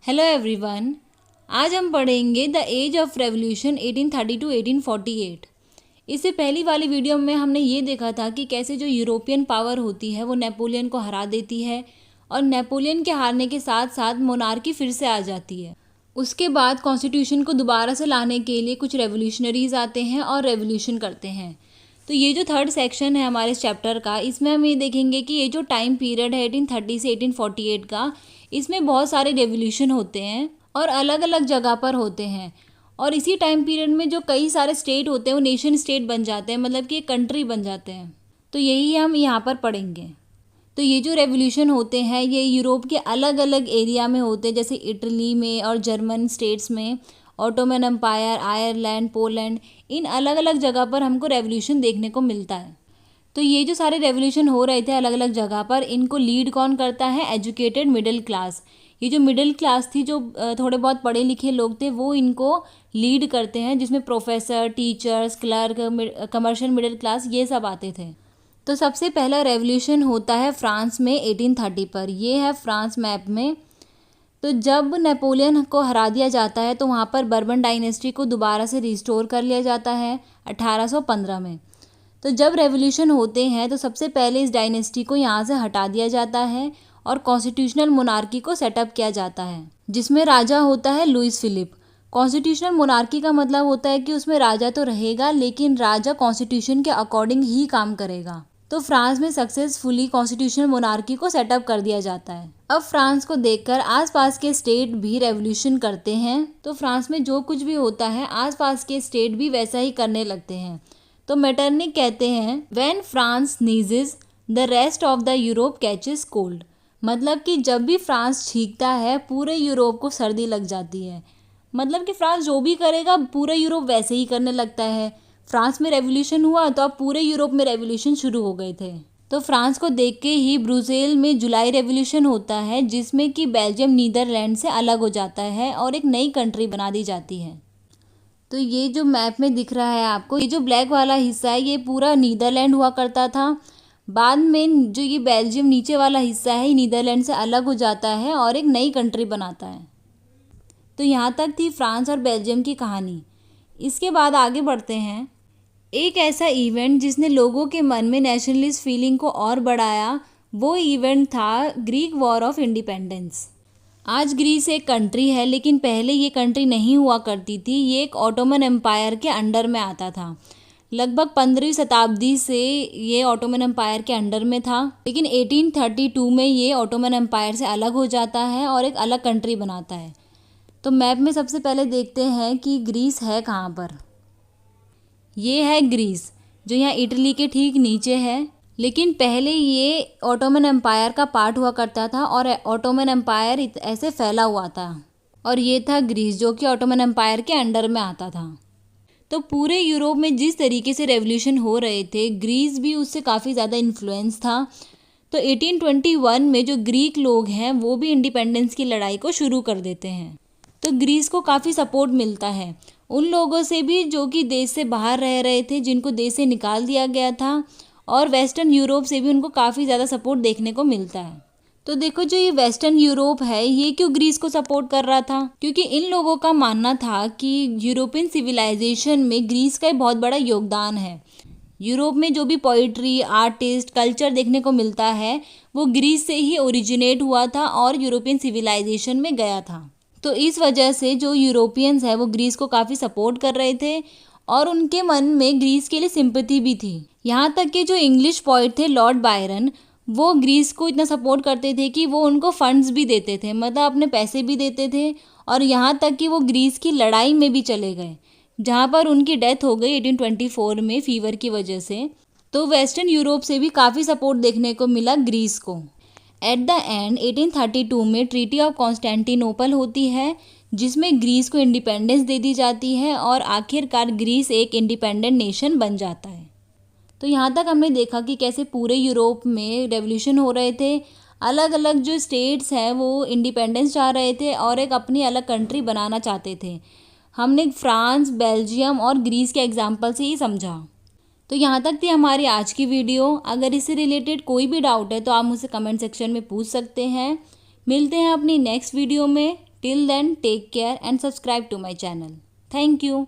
Hello everyone. आज हम पढ़ेंगे the age of revolution 1830 to 1848। इससे पहली वाली वीडियो में हमने ये देखा था कि कैसे जो यूरोपियन पावर होती है वो नेपोलियन को हरा देती है और नेपोलियन के हारने के साथ साथ मोनार्की फिर से आ जाती है। उसके बाद कॉन्स्टिट्यूशन को दोबारा से लाने के लिए कुछ रेवोल्यूशनरीज आते हैं और रेवोल्यूशन करते हैं। तो ये जो थर्ड सेक्शन है हमारे इस चैप्टर का, इसमें हम ये देखेंगे कि ये जो टाइम पीरियड है 1830 से 1848 का, इसमें बहुत सारे रेवोल्यूशन होते हैं और अलग अलग जगह पर होते हैं। और इसी टाइम पीरियड में जो कई सारे स्टेट होते हैं वो नेशन स्टेट बन जाते हैं, मतलब कि एक कंट्री बन जाते हैं। तो यही हम यहाँ पर पढ़ेंगे। तो ये जो रेवोल्यूशन होते हैं ये यूरोप के अलग अलग एरिया में होते हैं, जैसे इटली में और जर्मन स्टेट्स में, ऑटोमन एम्पायर, आयरलैंड, पोलैंड, इन अलग अलग जगह पर हमको रेवोल्यूशन देखने को मिलता है। तो ये जो सारे रेवोल्यूशन हो रहे थे अलग अलग जगह पर, इनको लीड कौन करता है? Educated middle class. ये जो मिडिल क्लास थी, जो थोड़े बहुत पढ़े लिखे लोग थे, वो इनको लीड करते हैं, जिसमें professor, teachers, clerk, commercial middle class, ये सब आते थे। तो सबसे पहला रेवोल्यूशन होता है फ्रांस में 1830 पर। ये है फ्रांस मैप में। तो जब नेपोलियन को हरा दिया जाता है तो वहाँ पर बर्बन डायनेस्टी को दोबारा से रिस्टोर कर लिया जाता है 1815 में। तो जब रेवोल्यूशन होते हैं तो सबसे पहले इस डायनेस्टी को यहाँ से हटा दिया जाता है और कॉन्स्टिट्यूशनल मोनार्की को सेटअप किया जाता है, जिसमें राजा होता है लुइस फिलिप। कॉन्स्टिट्यूशनल मोनार्की का मतलब होता है कि उसमें राजा तो रहेगा, लेकिन राजा कॉन्स्टिट्यूशन के अकॉर्डिंग ही काम करेगा। तो फ्रांस में सक्सेसफुली कॉन्स्टिट्यूशनल मोनार्की को सेटअप कर दिया जाता है। अब फ्रांस को देखकर आसपास के स्टेट भी रेवोल्यूशन करते हैं। तो फ्रांस में जो कुछ भी होता है आसपास के स्टेट भी वैसा ही करने लगते हैं। तो मेटरनिक कहते हैं, when France नीजेस the rest of the Europe catches cold. मतलब कि जब भी फ्रांस छींकता है पूरे यूरोप को सर्दी लग जाती है। मतलब कि फ्रांस जो भी करेगा पूरा यूरोप वैसे ही करने लगता है। फ्रांस में रेवोल्यूशन हुआ तो अब पूरे यूरोप में रेवोल्यूशन शुरू हो गए थे। तो फ्रांस को देख के ही ब्रुसेल में जुलाई रेवोल्यूशन होता है, जिसमें कि बेल्जियम नीदरलैंड से अलग हो जाता है और एक नई कंट्री बना दी जाती है। तो ये जो मैप में दिख रहा है आपको, ये जो ब्लैक वाला हिस्सा है ये पूरा नीदरलैंड हुआ करता था। बाद में जो ये बेल्जियम नीचे वाला हिस्सा है नीदरलैंड से अलग हो जाता है और एक नई कंट्री बनाता है। तो यहाँ तक थी फ्रांस और बेल्जियम की कहानी। इसके बाद आगे बढ़ते हैं। एक ऐसा इवेंट जिसने लोगों के मन में नेशनलिस्ट फीलिंग को और बढ़ाया, वो इवेंट था ग्रीक वॉर ऑफ इंडिपेंडेंस। आज ग्रीस एक कंट्री है, लेकिन पहले ये कंट्री नहीं हुआ करती थी। ये एक ऑटोमन एम्पायर के अंडर में आता था। लगभग 15वीं शताब्दी से ये ऑटोमन एम्पायर के अंडर में था, लेकिन 1832 में ये ऑटोमन एम्पायर से अलग हो जाता है और एक अलग कंट्री बनाता है। तो मैप में सबसे पहले देखते हैं कि ग्रीस है कहाँ पर। ये है ग्रीस, जो यहाँ इटली के ठीक नीचे है। लेकिन पहले ये ऑटोमन एम्पायर का पार्ट हुआ करता था और ऑटोमन एम्पायर ऐसे फैला हुआ था। और ये था ग्रीस, जो कि ऑटोमन एम्पायर के अंडर में आता था। तो पूरे यूरोप में जिस तरीके से रेवोल्यूशन हो रहे थे, ग्रीस भी उससे काफ़ी ज़्यादा इन्फ्लुएंस था। तो 1821 में जो ग्रीक लोग हैं वो भी इंडिपेंडेंस की लड़ाई को शुरू कर देते हैं। तो ग्रीस को काफ़ी सपोर्ट मिलता है उन लोगों से भी जो कि देश से बाहर रह रहे थे, जिनको देश से निकाल दिया गया था, और वेस्टर्न यूरोप से भी उनको काफ़ी ज़्यादा सपोर्ट देखने को मिलता है। तो देखो, जो ये वेस्टर्न यूरोप है ये क्यों ग्रीस को सपोर्ट कर रहा था? क्योंकि इन लोगों का मानना था कि यूरोपियन सिविलाइजेशन में ग्रीस का बहुत बड़ा योगदान है। यूरोप में जो भी पोइट्री, आर्टिस्ट, कल्चर देखने को मिलता है वो ग्रीस से ही ओरिजिनेट हुआ था और यूरोपियन सिविलाइजेशन में गया था। तो इस वजह से जो यूरोपियंस है वो ग्रीस को काफ़ी सपोर्ट कर रहे थे और उनके मन में ग्रीस के लिए सिंपैथी भी थी। यहाँ तक कि जो इंग्लिश पोइट थे लॉर्ड बायरन, वो ग्रीस को इतना सपोर्ट करते थे कि वो उनको फंड्स भी देते थे, मतलब अपने पैसे भी देते थे। और यहाँ तक कि वो ग्रीस की लड़ाई में भी चले गए, जहाँ पर उनकी डेथ हो गई 1824 में फीवर की वजह से। तो वेस्टर्न यूरोप से भी काफ़ी सपोर्ट देखने को मिला ग्रीस को। एट द एंड 1832 में ट्रीटी ऑफ कॉन्स्टेंटिनोपल होती है, जिसमें ग्रीस को इंडिपेंडेंस दे दी जाती है और आखिरकार ग्रीस एक इंडिपेंडेंट नेशन बन जाता है। तो यहाँ तक हमने देखा कि कैसे पूरे यूरोप में रेवोल्यूशन हो रहे थे। अलग अलग जो स्टेट्स हैं वो इंडिपेंडेंस चाह रहे थे और एक अपनी अलग कंट्री बनाना चाहते थे। हमने फ्रांस, बेल्जियम और ग्रीस के एग्जाम्पल से ही समझा। तो यहाँ तक थी हमारी आज की वीडियो। अगर इससे रिलेटेड कोई भी डाउट है तो आप मुझसे कमेंट सेक्शन में पूछ सकते हैं। मिलते हैं अपनी नेक्स्ट वीडियो में। Till then take care and subscribe to my channel. Thank you.